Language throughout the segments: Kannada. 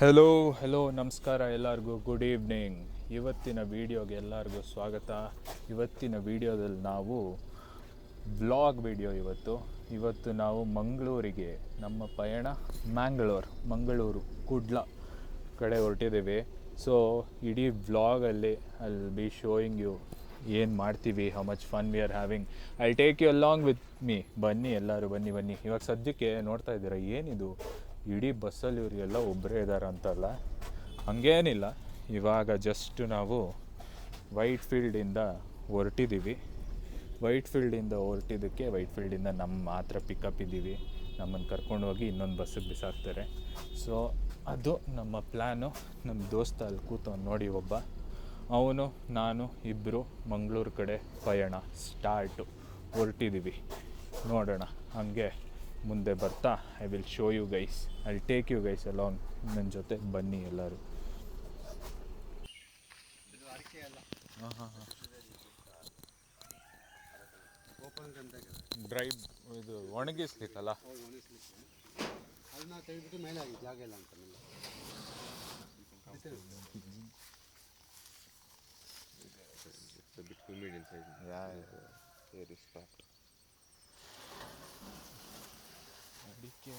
ಹೆಲೋ ನಮಸ್ಕಾರ ಎಲ್ಲರಿಗೂ, ಗುಡ್ ಈವ್ನಿಂಗ್. ಇವತ್ತಿನ ವೀಡಿಯೋಗೆ ಎಲ್ಲರಿಗೂ ಸ್ವಾಗತ. ಇವತ್ತಿನ ವೀಡಿಯೋದಲ್ಲಿ ನಾವು ವ್ಲಾಗ್ ವೀಡಿಯೋ. ಇವತ್ತು ನಾವು ಮಂಗಳೂರಿಗೆ, ನಮ್ಮ ಪಯಣ ಮಂಗಳೂರು ಕುಡ್ಲ ಕಡೆ ಹೊರಟಿದ್ದೀವಿ. ಸೊ ಇಡೀ ವ್ಲಾಗಲ್ಲಿ ಬಿ ಶೋಯಿಂಗ್ ಯು ಏನು ಮಾಡ್ತೀವಿ, how much fun we are having. I take you along with me. ಬನ್ನಿ ಎಲ್ಲರೂ, ಬನ್ನಿ. ಇವಾಗ ಸದ್ಯಕ್ಕೆ ನೋಡ್ತಾ ಇದ್ದೀರಾ ಏನಿದು, ಇಡೀ ಬಸ್ಸಲ್ಲಿ ಇವರಿಗೆಲ್ಲ ಒಬ್ಬರೇ ಇದ್ದಾರೆ ಅಂತಲ್ಲ, ಹಾಗೇನಿಲ್ಲ. ಇವಾಗ ಜಸ್ಟ್ ನಾವು ವೈಟ್ ಫೀಲ್ಡಿಂದ ಹೊರಟಿದ್ದೀವಿ. ವೈಟ್ ಫೀಲ್ಡಿಂದ ನಮ್ಮ ಮಾತ್ರ ಪಿಕಪ್ ಇದ್ದೀವಿ. ನಮ್ಮನ್ನು ಕರ್ಕೊಂಡು ಹೋಗಿ ಇನ್ನೊಂದು ಬಸ್ಸಿಗೆ ಬಿಸಾಕ್ತಾರೆ. ಸೊ ಅದು ನಮ್ಮ ಪ್ಲ್ಯಾನು. ನಮ್ಮ ದೋಸ್ತ ಅಲ್ಲಿ ಕೂತವನು ನೋಡಿ, ಒಬ್ಬ ಅವನು ನಾನು ಇಬ್ಬರು ಮಂಗಳೂರು ಕಡೆ ಪಯಣ ಸ್ಟಾರ್ಟು. ಹೊರಟಿದ್ದೀವಿ, ನೋಡೋಣ. ಹಾಗೆ ಮುಂದೆ ಬರ್ತಾ I will show you guys, I take you guys along. ನನ್ನ ಜೊತೆ ಬನ್ನಿ ಎಲ್ಲರೂ. ಡ್ರೈ ಇದು ಒಣಗಿಸ್ಲಿಕ್ಕಲ್ಲ, ಅದನ್ನ ತೆಗೆದ್ಬಿಟ್ಟು ಮೇಲೆ ಆಗಿ ಜಾಗ ಇಲ್ಲ ಅಂತ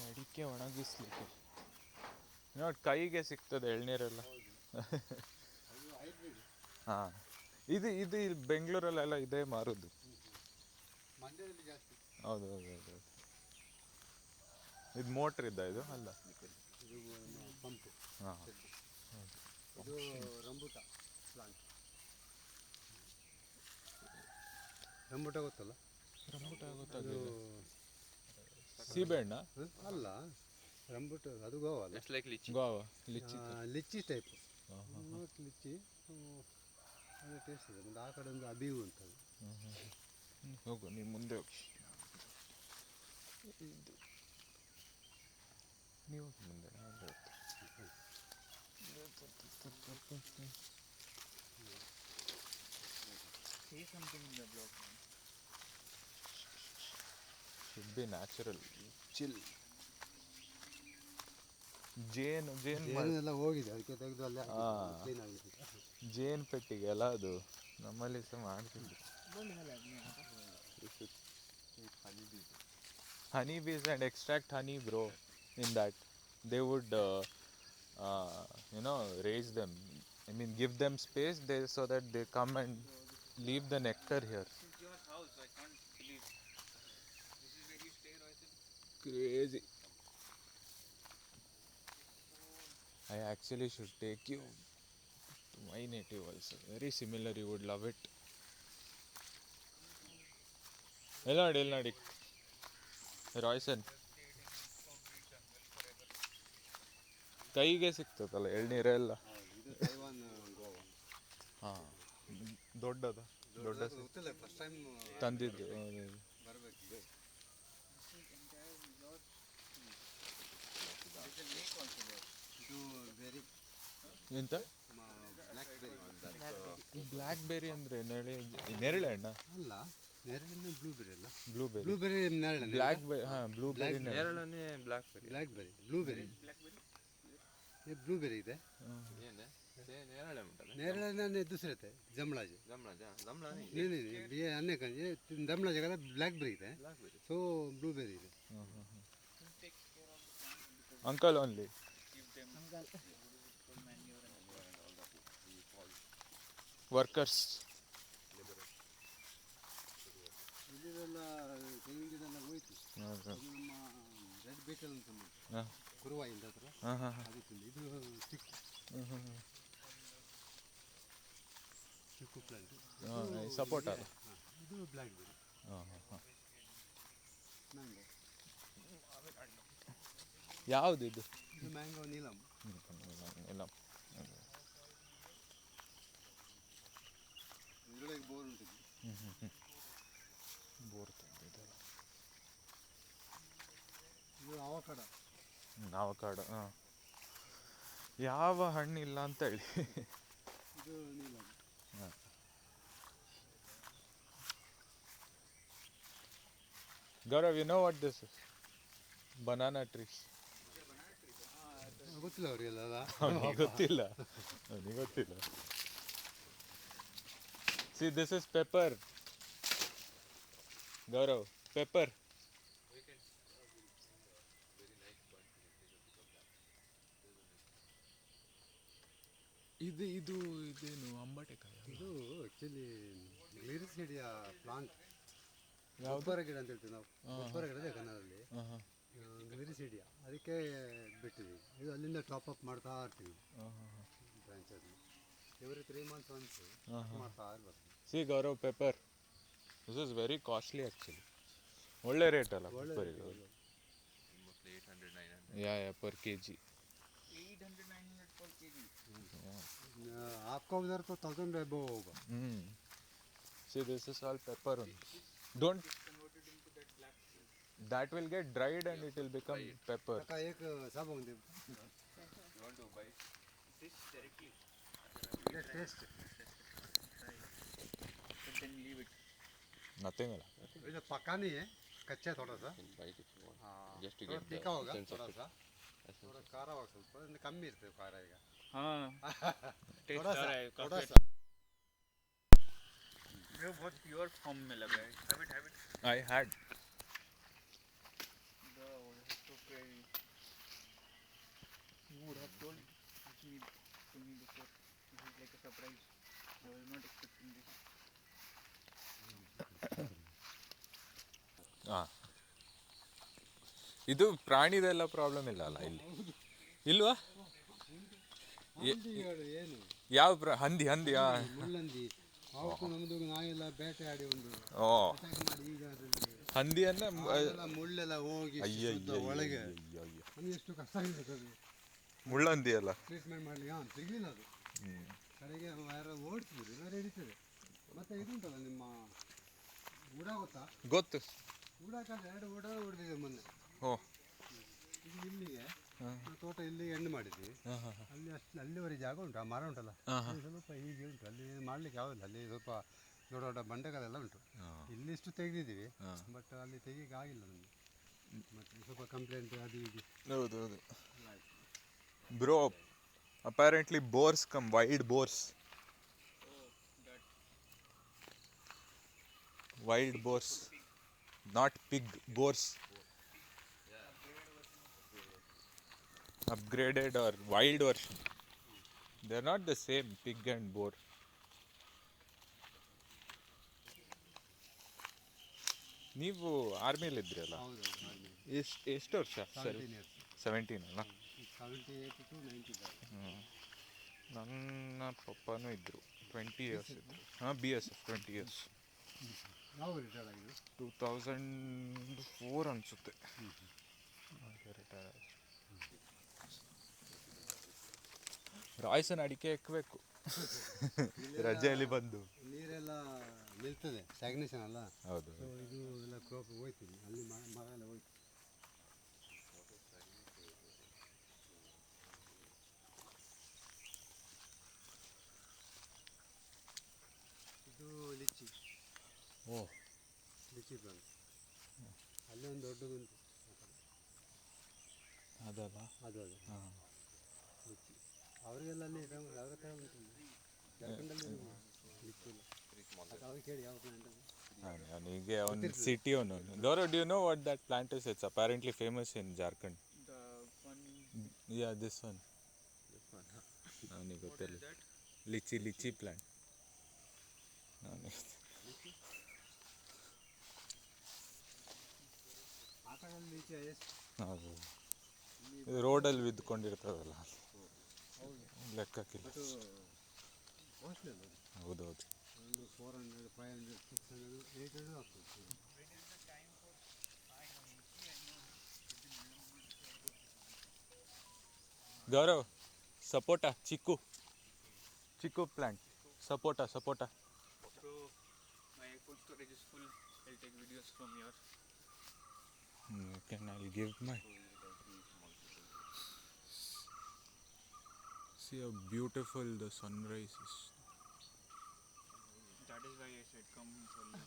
ಅಡಿಕೆ ಒಣಗಿಸ್ಲಿಕ್ಕೆ ನೋಡಿ, ಕೈಗೆ ಸಿಗ್ತದೆ ಎಳ್ನೀರೆಲ್ಲ. ಹಾಂ, ಇದು ಇಲ್ಲಿ ಬೆಂಗಳೂರಲ್ಲೆಲ್ಲ ಇದೇ ಮಾರೋದು. ಮಂಡ್ಯದಲ್ಲಿ ಜಾಸ್ತಿ. ಹೌದು. ಇದು ಮೋಟ್ರ್ ಇದ್ದ ಇದು ಅಲ್ಲ, ಇದು ಪಂಪು. ಹಾಂ, ಇದು ರಂಬೂಟ ಪ್ಲಾಂಟ್. ರಂಬೂಟ ಗೊತ್ತಲ್ಲ? ರಂಬೂಟ ಗೊತ್ತಾಗಲಿಲ್ಲ. ಸೀಬೆಹಣ್ಣ ಅಲ್ಲ, ರಂಬೂಟ ಅದು ಗೋವಾ ಅಲ್ಲ, ಗೋವಾ ಲಿಚ್ಚಿ ಟೈಪ್. ಲಿಚ್ಚಿ ಒಳ್ಳೆ ಟೇಸ್ಟ್ ಇದೆ. ಒಂದು ಆ ಕಡೆ ಒಂದು ಅಬಿವು ಅಂತ. ಹೋಗು, ನೀವು ಮುಂದೆ ಹೋಗಿ, ನೀವು ಮುಂದೆ should be natural, chill. ಜೇನು ಎಲ್ಲ ಹೋಗಿದೆ, ಅದಕ್ಕೆ ತೆಗೆದು ಅಲ್ಲೇ ಕ್ಲೀನ್ ಆಗಿದೆ. ಜೇನು ಪೆಟ್ಟಿಗೆ ಅಲ್ಲ ಅದು, ನಮ್ಮಲ್ಲಿ ಸಹ ಮಾಡ್ತಿದ್ವಿ. honey bees and extract honey, bro. In that they would raise them, I mean give them space so that they come and leave the nectar here. This is your house, I can't believe this is where you stay, Royson. Crazy. I actually should take you to my native also, very similar, you would love it. ಇಲ್ಲಿ ನೋಡಿ ರಾಯ್ಸನ್, ಕೈಗೆ ಸಿಗ್ತದಲ್ಲ ಎಳ್ನೀರೆಲ್ಲ. ಹಾಂ, ದೊಡ್ಡ ತಂದಿದ್ದು ಎಂತ ಬ್ಲ್ಯಾಕ್ ಬೆರಿ ಅಂದರೆ ನೇರಳೆ ಹಣ್ಣ ಅಲ್ಲ, ನೇರಳೆ ಬ್ಲೂಬೆರಿ ಅಲ್ಲ. ಬ್ಲೂಬೆರಿ ನೇರಳೆ, ಬ್ಲ್ಯಾಕ್ ಬೆರಿ. ಹಾಂ, ಬ್ಲೂಬೆರಿ ನೇರಳೆ, ಬ್ಲ್ಯಾಕ್ಬೆರಿ, ಬ್ಲೂಬೆರಿ ಇದೆ. ನೇರಳೆ दूसरे जमलाज नहीं अन्य जमला जगह ब्लैकबेरी है, सो ब्लूबेरी है. Uncle only workers. ಇದೆಲ್ಲ ತೆಂಗಿದೆಲ್ಲ ಹೋಯ್ತು. ನಮ್ಮ ರೆಡ್ ಬೀಟಲ್ ಅಂತ ಕುರುವಾಯಿಂದ ಹತ್ರ ಅದಕ್ಕೆ ಇದು ಚಿಕ್ಕು ಪ್ಲಾಂಟ್, ಸಪೋರ್ಟ್ ಅಲ್ಲ, ಇದು ಬ್ಲ್ಯಾಕ್ಬೆರಿ. ಮ್ಯಾಂಗೋ ಯಾವುದು ಇದು? ಇದು ಮ್ಯಾಂಗೋ ನೀಲಂ. ಇದರೊಳಗೆ ಬೋರ್ ಉಂಟು. ಬೋರ್ ತಂದಿದ್ದಾರೆ. ಇದು ಅವಕಾಡೋ. ಅವಕಾಡೋ, ಹಾಂ. ಯಾವ ಹಣ್ಣಿಲ್ಲ ಅಂತ ಹೇಳಿ. ಇದು ನೀಲಂ. ಹಾಂ, Gaurav, you know what this is? Banana trees. ಗೊತ್ತಿಲ್ಲ ಅವರಿಗೆಲ್ಲ ಅವನಿಗೆ ಗೊತ್ತಿಲ್ಲ. See this is pepper Gaurav, pepper. ಇದೇನು ಅಂಬಟೆಕಾಯಿ? ಇದು ಆ್ಯಕ್ಚುಲಿ ಗ್ಲಿರಿಸಿಡಿಯ ಪ್ಲಾಂಟ್, ಯಾವುದು? ಗೊಬ್ಬರ ಗಿಡ ಅಂತ ಹೇಳ್ತೀವಿ ನಾವು. ಗೊಬ್ಬರ ಗಿಡ ಇದೆ ಕನ್ನಡದಲ್ಲಿ, ಗ್ಲಿರಿಸಿಡಿಯ. ಅದಕ್ಕೆ ಬಿಟ್ಟಿದ್ದೀವಿ. ಇದು ಅಲ್ಲಿಂದ ಟಾಪ್ ಅಪ್ ಮಾಡ್ತಾ ಇರ್ತೀವಿ ಬ್ರಾಂಚಲ್ಲಿ. ಎವ್ರಿ 3 months once ಮಾಡ್ತಾ ಇರ್ಬೇಕು. See Gaurav, pepper this is very costly actually. ಒಳ್ಳೆ ರೇಟ್ ಅಲ್ಲ ಪೆಪ್ಪರಿಗೆ? Yeah per K G 800-900 per kg. आपका उधर तो 1000 above होगा. See, this is all pepper only. Don't. Converted into that black. That will get dried and it will become pepper. काका एक साबुन दे. You want to buy? This directly. ये test. But then leave it. Nothing. ये पका नहीं है, कच्चा है थोड़ा सा. Buy it if you want. हाँ, Just to थोड़ा get the तीखा होगा sense of थोड़ा it. सा. थोड़ा कारा होगा ಸ್ವಲ್ಪ, ಕಮ್ಮಿ ಇರ್ತದೆ ಖಾರ ಈಗ. हाँ. Taste थोड़ा आ सा, रहा है थोड़ा काफी. सा. ये बहुत प्योर फॉर्म में लग रहा है. Have it. I had. So crazy. You would have told me to me before. This is like a surprise. I was not expecting this. ಹಾಂ, ಇದು ಪ್ರಾಣಿದೆಲ್ಲ ಪ್ರಾಬ್ಲಮ್ ಇಲ್ಲ ಅಲ್ಲ ಇಲ್ಲಿ? ಇಲ್ವಾ? ಹಂದಿಗಳು ಏನು? ಯಾವ ಹಂದಿ? ಮುಳ್ಳಂದಿ. ಅವಕ್ಕೂ ನಮ್ಮದು ನಾಯೆಲ್ಲ ಬೇಟೆಯಾಡಿ ಒಂದು ಓ, attack ಮಾಡಿ ಈಗ ಅದರಲ್ಲಿ ಹಂದಿಯನ್ನ ಅದೆಲ್ಲ ಮುಳ್ಳೆಲ್ಲ ಹೋಗಿ ಶುದ್ಧ ಒಳಗೆ ನಮಗೆ ಎಷ್ಟು ಕಷ್ಟ ಆಗಿರ್ತದೆ ಅದು ಮುಳ್ಳಂದಿ ಅಲ್ಲ? ಟ್ರೀಟ್ಮೆಂಟ್ ಮಾಡಲಿಕ್ಕೆ. ಸಿಗಲಿಲ್ಲ ಅದು. ಕಡೆಗೆ ಯಾರು ಓಡಿಸಿದ್ರು, ಇಲ್ಲವರೆ ಹಿಡಿತದೆ. ಮತ್ತು ಇದುಂಟಲ್ಲ ನಿಮ್ಮ ಉಡ ಗೊತ್ತಾ? ಗೊತ್ತು. ಉಡಕ್ಕಾದ್ರೆ 2 ಉಡ ಹೊಡೆದಿದೆ ಮೊನ್ನೆ. ಓ, ಇದು ಇಲ್ಲಿಗೆ ತೋಟ ಇಲ್ಲಿ ಎಂಡ್ ಮಾಡಿದ್ವಿ. ಅಲ್ಲಿ ಅಲ್ಲಿವರೆಗೆ ಜಾಗ ಉಂಟು, ಆ ಮರ ಉಂಟಲ್ಲ, ಅಲ್ಲಿ ಸ್ವಲ್ಪ ಹೀಗೆ ಉಂಟು. ಅಲ್ಲಿ ಮಾಡಲಿಕ್ಕೆ ಯಾವುದಿಲ್ಲ. ಅಲ್ಲಿ ಸ್ವಲ್ಪ ದೊಡ್ಡ ದೊಡ್ಡ ಬಂಡೆಗಳೆಲ್ಲ ಉಂಟು. ಇಲ್ಲಿ ಇಷ್ಟು ತೆಗೆದಿದ್ದೀವಿ, ಬಟ್ ಅಲ್ಲಿ ತೆಗಿಯಕ್ಕೆ ಆಗಿಲ್ಲ ನಮಗೆ. ಮತ್ತು ಸ್ವಲ್ಪ ಕಂಪ್ಲೇಂಟ್ ಅದು ಹೀಗೆ. ಹೌದು. Bro, apparently Bohr's come, wild Bohr's. Wild boars, not pig, boars. Upgraded or wild version. They're not the same, pig and boar. ನೀವು ಆರ್ಮಿಲಿದ್ರಲ್ಲ, ಹೌದು, ಎಷ್ಟು ವರ್ಷ ಸರ್? 17 years. 17 ಅಲ್ಲ? 78 to 90. ನನ್ನ ಪಪ್ಪನೂ ಇದ್ದರು, 20 years ಇದ್ದರು. ಹಾಂ, BSF 20 years. ನಾವು ರಿಟೈರ್ಡ್ ಆಗಿದ್ದು 2004 ಅನಿಸುತ್ತೆ. ರಾಯ್ಸನ್ ಅಡಿಕೆ ಎಕ್ಕಬೇಕು ರಜೆಯಲ್ಲಿ ಬಂದು. ನೀರೆಲ್ಲ ನಿಲ್ತದೆ, ಸ್ಟಾಗ್ನೇಷನ್ ಅಲ್ಲ. ಹೌದು. ಸೊ ಇದು ಎಲ್ಲ ಕ್ರಾಪ್ ಹೋಯ್ತೀನಿ, ಅಲ್ಲಿ ಮರ ಎಲ್ಲ ಹೋಯ್ತು. ಇದು ಲಿಚ್ಚಿ. ಓ, ಲಿಚ್ಚಿ ಪ್ಲಾಂಟ್. ಅಲ್ಲೇ ಒಂದು ದೊಡ್ಡದುಂಟು ಅದಲ್ಲ? ಅದು ಹಾಂ. ಲಿಚ್ಚಿ ಅವರಿಗೆಲ್ಲ ಅಲ್ಲಿ ಅವ್ರ ಹತ್ರ ಉಂಟು ಜಾರ್ಖಂಡಲ್ಲಿ ಲಿಚ್ಚಿ ಇಲ್ಲ. ಅದು ಅವ್ರಿಗೆ ಕೇಳಿ ಯಾವ ಪ್ಲಾಂಟ್ ಅದು. ಅವನಿಗೆ ಅವನ ಸಿಟಿ ಅವನು. Gaurav, do you know what that plant is? It's apparently famous in Jharkhand. The one. Yeah, this one. ಅವನಿಗೆ ಗೊತ್ತಿಲ್ಲ. Litchi plant. ಆ ಕಡೆಯಲ್ಲಿ ಲಿಚ್ಚಿ ಎಷ್ಟು? ಹೌದು, ರೋಡಲ್ಲಿ ಬಿದ್ದುಕೊಂಡಿರ್ತದಲ್ಲ, ಲೆಕ್ಕಕ್ಕಿಲ್ಲ. ಬಟ್ ಕಾಸ್ಟ್ಲಿ ಅಲ್ಲ ಅದು. ಹೌದೌದು. ಒಂದು 400, 500, 600, 800 ಆಗ್ತದೆ. Gaurav, sapota, chikoo plant, sapota. Bro, my food storage is full. I'll take videos from yours. I'll give my. See how beautiful the sunrise is. That is why I said come early.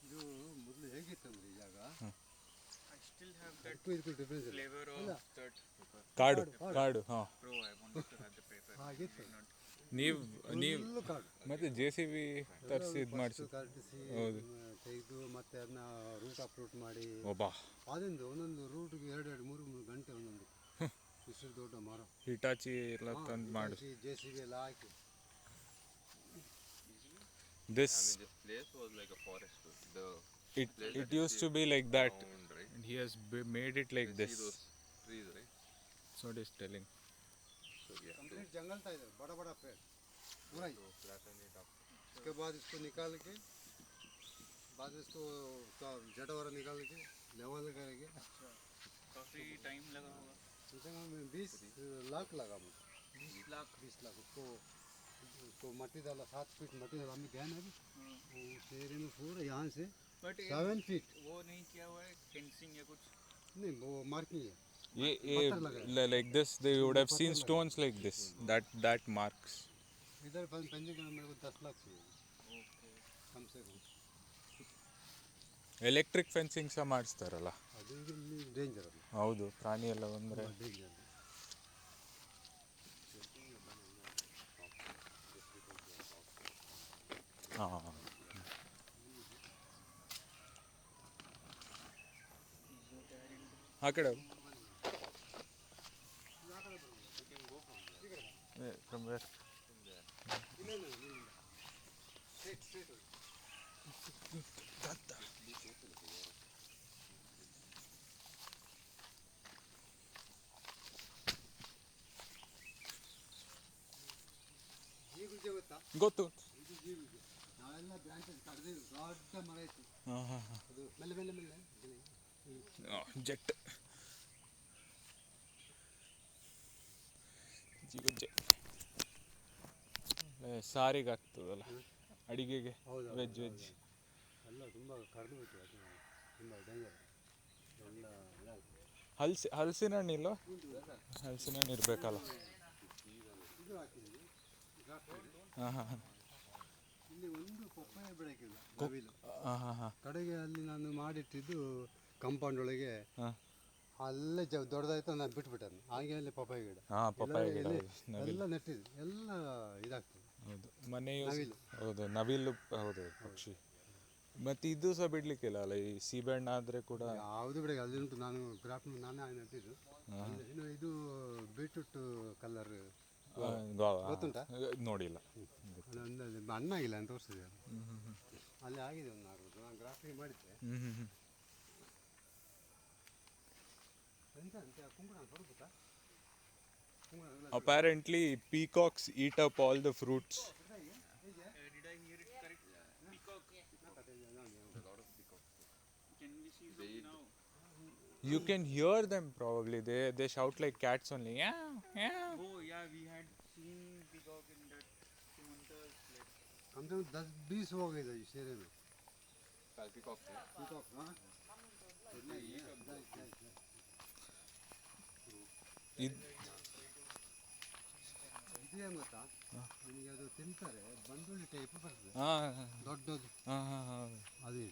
ಇದು ಮೊದಲು ಹೇಗಿತ್ತಂದ್ರೆ ಈ ಜಾಗ still have that ಇದಕ್ಕೂ ಡಿಫ್ರೆನ್ಸ್ ಇಲ್ಲ. flavor ಅಲ್ಲ. of that ಕಾಡು ಹಾಂ. Pro. I wanted to have the paper. ಹಾಗಿತ್ತು Did not. ನೀವು ಫುಲ್ಲು ಕಾಡು. ಮತ್ತೆ ಜೆ ಸಿ ಬಿ ತರಿಸಿ ಇದು ಮಾಡಿಸಿ ಕಟ್ಟಿಸಿ ಹೌದು. ತೆಗೆದು ಮತ್ತೆ ಅದನ್ನ ರೂಟ್ ಅಪ್ರೂಟ್ ಮಾಡಿ ಒಬ್ಬ ಅದರಿಂದ ಒಂದೊಂದು ರೂಟ್ಗೆ 2-3 ಗಂಟೆ ಒಂದೊಂದು ಇಷ್ಟು ದೊಡ್ಡ ಮರ ಹಿಟಾಚಿ ಎಲ್ಲ ತಂದು ಮಾಡಿ JCB ಎಲ್ಲ ಹಾಕಿ this I mean, this place was like a forest. The it used to be like that found, right? and he has made it like You this. see those trees, right? So it is telling. So yeah. Complete जंगल था इधर बड़ा बड़ा पेड़ पूरा ही So flatten it up. उसके बाद इसको निकाल के बाद इसको जटावरा निकाल के लेवल करेंगे काफी टाइम लगा होगा. कम से कम 20 लाख लगा मुझे 20 लाख उसको मट्टी डाला 7 फीट मट्टी डाला हमें गया ना अभी उस एरिया में पूरा यहाँ से बट 7 फीट वो नहीं किया हुआ है फेंसिंग या कुछ. नहीं वो मार्किंग है Yeah, like this they would have seen stones like this that marks. इधर पंजीकरण मेरे को 10 लाख चाहिए कम से कम ಎಲೆಕ್ಟ್ರಿಕ್ ಫೆನ್ಸಿಂಗ್ ಸಹ ಮಾಡಿಸ್ತಾರಲ್ಲ. ಅದು ಇಲ್ಲಿ ಡೇಂಜರ್ ಅದು ಹೌದು, ಪ್ರಾಣಿ ಎಲ್ಲ ಬಂದರೆ. ಡೇಂಜರ್ ಹಾಂ ಆ ಕಡೆ ಹೋಗು. From where? ಜೀವಿಗೆ ಗೊತ್ತಾ ಗೊತ್ತು. ಇದು ಜೀವಿಗೆ ನಾವೆಲ್ಲ ಬ್ರಾಂಚಸ್ ಕಡ್ದಿದ್ದು ದೊಡ್ಡ ಮರ ಇತ್ತು ಹಾಂ ಹಾಂ ಹಾಂ. ಅದು ಮೆಲ್ಲ ಮೆಲ್ಲ ಮೆಲ್ಲ ಜೆಟ್ ಜೆಟ್ ಸಾರಿಗೆ ಆಗ್ತದಲ್ಲ ಅಡಿಗೆಗೆ ಹೌದು ವೆಜ್ ಎಲ್ಲ ತುಂಬ ಕಡ್ದು ಬಿಟ್ಟು ಅದು ತುಂಬ ಡೇಂಜರ್ ಎಲ್ಲ ಹಲಸಿನ ಹಣ್ಣಿಲ್ಲ, ಹಲಸಿನ ಹಣ್ಣು ಇರಬೇಕಲ್ಲ. ಇದು ಹಾಕಿದ್ವಿ ಹಾಂ ಹಾಂ ಹಾಂ ಇಲ್ಲಿ ಒಂದು ಪಪ್ಪಾಯ ಬೆಳಕಿಲ್ಲ ನವಿಲು ಹಾಂ ಹಾಂ ಹಾಂ ಕಡೆಗೆ ಅಲ್ಲಿ ನಾನು ಮಾಡಿಟ್ಟಿದ್ದು ಕಾಂಪೌಂಡ್ ಒಳಗೆ ಹಾಂ ಅಲ್ಲೇ ದೊಡ್ಡದಾಯ್ತು ನಾನು ಬಿಟ್ಬಿಟ್ಟೆ ಅದನ್ನ ಹಾಗೆ ಅಲ್ಲಿ ಪಪ್ಪಾಯ ಗಿಡ ಹಾಂ ಪಪ್ಪಾಯ ಗಿಡ ಎಲ್ಲ- ಹೌದು. ನವಿಲು ಎಲ್ಲ ನೆಟ್ಟಿದ್ದು ಎಲ್ಲ ಇದಾಗ್ತದೆ ಹೌದು ಮನೆ ನವಿಲು. ಹೌದು ನವಿಲು ಹೌದು ಪಕ್ಷಿ. ಮತ್ತು ಇದು ಸಹ ಬಿಡ್ಲಿಕ್ಕಿಲ್ಲ ಅಲ್ಲ, ಈ ಸೀಬೆಹಣ್ಣು ಆದರೆ ಕೂಡ. ಯಾವುದು ಬಿಡ ಅಲ್ಲಿ ಉಂಟು ನಾನು ಗ್ರಾಫ್ ನಾನೇ ನೆಟ್ಟಿದ್ದು ಇನ್ನು ಇದು ಬೀಟ್ರೂಟ್ ಕಲರ್ ಗೊತ್ತುಂಟಾ? ನೋಡಿಲ್ಲ. ಒಂದು ಹಣ್ಣಾಗಿಲ್ಲ ಅಂತ ತೋರಿಸಿದೆ ಅಲ್ಲಿ ಆಗಿದೆ ಒಂದು 4 ನಾನು ಗ್ರಾಫಿಕ್ ಮಾಡಿದ್ದೆ ಎಂತ ಅಂತ ಕುಂಕುಮ ಹೊರಗುತ್ತಾ Apparently peacocks eat up all the fruits. Did I hear it correct? Peacock. A lot of peacocks. Can we see them now? You can hear them probably. They shout like cats only. Yeah, yeah. Oh yeah, we had seen peacock in that Simanta's place. कम से कम 10-20 हो गए थे इस एरिया में Peacocks, right? पीकॉक हाँ ಇದೇನು ಗೊತ್ತಾ ನಿಮಗೆ ಅದು ತಿಂತಾರೆ ಬಂದುಳ್ಳಿ ಟೈಪ್ ಬರ್ತದೆ ದೊಡ್ಡದು ಅದು ಇದು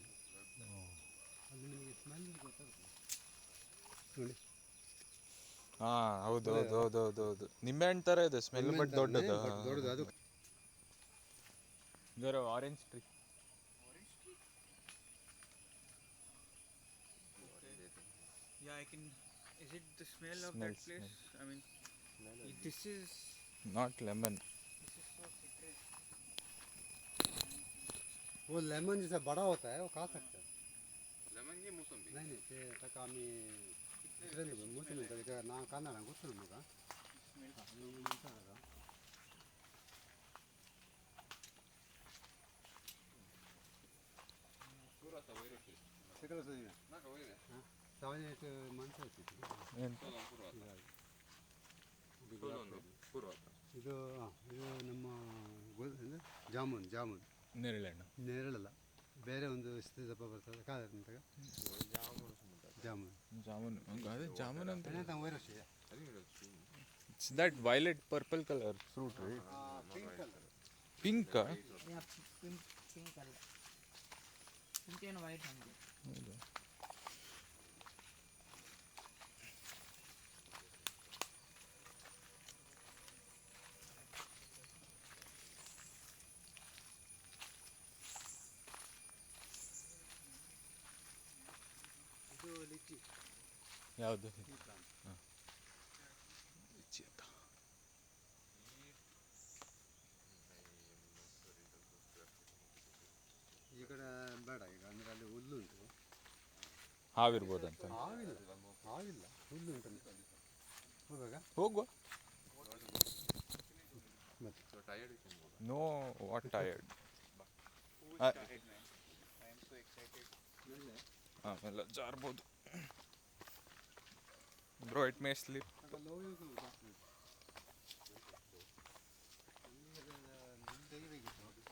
ಅದು ನಿಮಗೆ ಸ್ಮೆಲ್ ಗೊತ್ತಾಗ್ತದೆ ನೋಡಿ ಹೌದು ನಿಂಬೆಹಣ್ಣು ಥರ ಇದೆ ಸ್ಮೆಲ್, ಬಟ್ ದೊಡ್ಡದು. ದೊಡ್ಡದು ಅದು ಇದರ orange tree. Yeah, I can. Is it the smell of Smell, that place? I mean, this is Not lemon. so citrus. वो लेमन जैसा बड़ा होता है वो खा सकते हैं Lemon ये मौसमी. नहीं ते तक आम्ही इकडे मोसम म्हणतात का ना कांदा ಗೊತ್ತು ನಮಗೆ पूरा सा वही रोटी. ಸಕಲ ಸದಿನ ना वही है. 7-8 ಮಂತ್ಸ್ ಆಯ್ತು पूरा. ಇದು ಇದು ನಮ್ಮ ಜಾಮೂನ್ ನೇರಳೆಹಣ್ಣು. ನೇರಳಲ್ಲ ಬೇರೆ ಒಂದು ದಪ್ಪ ಬರ್ತದೆ ಕಾದಂತಾಗ ಜಾಮೂನ್ ಅದೇ ಜಾಮೂನ್ ಅಂತ. ಏನಂತ virus It's that violet purple color fruit, right? Pink colour Pink. Yeah, pink color. Pink and white handy. ಯಾವುದು ಈ ಪ್ಲಾಂಟ್ ಈ ಕಡೆ ಬೇಡ ಈಗ ಅಂದರೆ ಅಲ್ಲಿ ಹುಲ್ಲುಂಟು. ಹಾವಿರ್ಬೋದಂತ ಹಾವಿಲ್ಲ ಹಾವಿಲ್ಲ ಹುಲ್ಲುಂಟು ಹೋಗುವಾಗ ಹೋಗುವ. So tired you can go back. Know what tired. Who is tired, man? I am so excited. ಒಳ್ಳೆ ಆಮೇಲೆ ಜಾರ್ಬೋದು. Bro it may slip.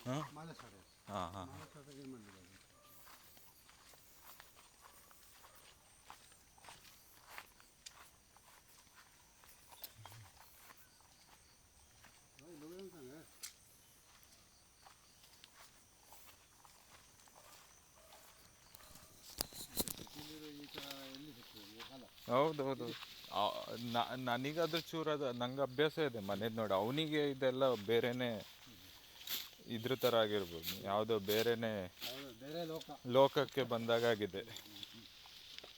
ಹಾಂ ಮಾಲಸಾಡ ಹಾಂ ಹಾಂ. ಮಾಲಸಾಡ ಏನು ಮಾಡಲಿಲ್ಲ ಅದು. ಈ ಥರ ಎಲ್ಲಿ ಸಿಗ್ತದೆ ಅಲ್ಲ ಹೌದೌದು. ನನಗಾದ್ರೂ ಚೂರದ ನಂಗೆ ಅಭ್ಯಾಸ ಇದೆ ಮನೇದು ನೋಡಿ. ಅವನಿಗೆ ಇದೆಲ್ಲ ಬೇರೆನೇ ಇದ್ರ ಥರ ಆಗಿರ್ಬೋದು, ಯಾವುದೋ ಬೇರೆನೇ ಹೌದು ಬೇರೆ ಲೋಕ ಲೋಕಕ್ಕೆ ಬಂದಾಗಿದೆ.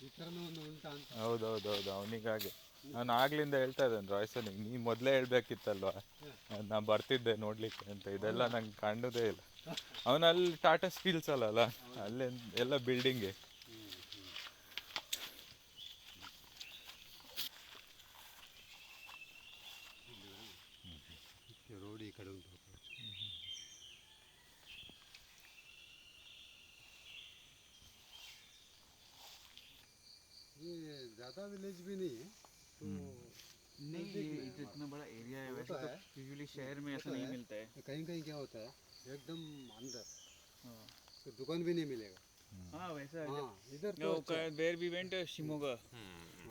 ಈ ಥರನೂ ಒಂದು ಉಂಟಾ ಅಂತ. ಹೌದೌದೌದು. ಅವನಿಗಾಗಿ ನಾನು ಆಗ್ಲಿಂದ ಹೇಳ್ತಾ ಇದ್ದೇನೆ ರಾಯ್ಸನಿಗೆ, ನೀ ಮೊದಲೇ ಹೇಳ್ಬೇಕಿತ್ತಲ್ವಾ ನಾ ಬರ್ತಿದ್ದೆ ನೋಡ್ಲಿಕ್ಕೆ ಅಂತ. ಇದೆಲ್ಲ ನಂಗೆ ಕಂಡುದೇ ಇಲ್ಲ. ಅವನಲ್ಲಿ ಟಾಟಾ ಸ್ಟೀಲ್ಸ್ ಅಲ್ಲ ಅಲ್ಲೇ ಎಲ್ಲ ಬಿಲ್ಡಿಂಗೇ. ರೋಡ್ ಈ ಕಡೆ ಉಂಟು. ये ज़्यादा विलेज भी नहीं है तो नहीं, ये इतना बड़ा एरिया है। वैसे तो यूजुअली शहर में ऐसा नहीं मिलता है। कहीं कहीं क्या होता है एकदम अंदर हाँ, तो दुकान भी नहीं मिलेगा. हाँ वैसा हाँ इधर तो अच्छा है. वेयर वी वेंट शिमोगा,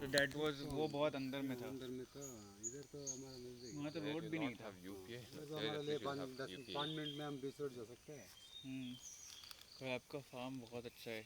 तो दैट वाज वो बहुत अंदर में था। अंदर में था. इधर तो हमारा नजदीक वहाँ तो रोड भी नहीं था। Have UPI. इधर तो हमारे लिए 5 मिनट में हम बीच रोड जा सकते हैं. क्रैब का फार्म बहुत अच्छा है।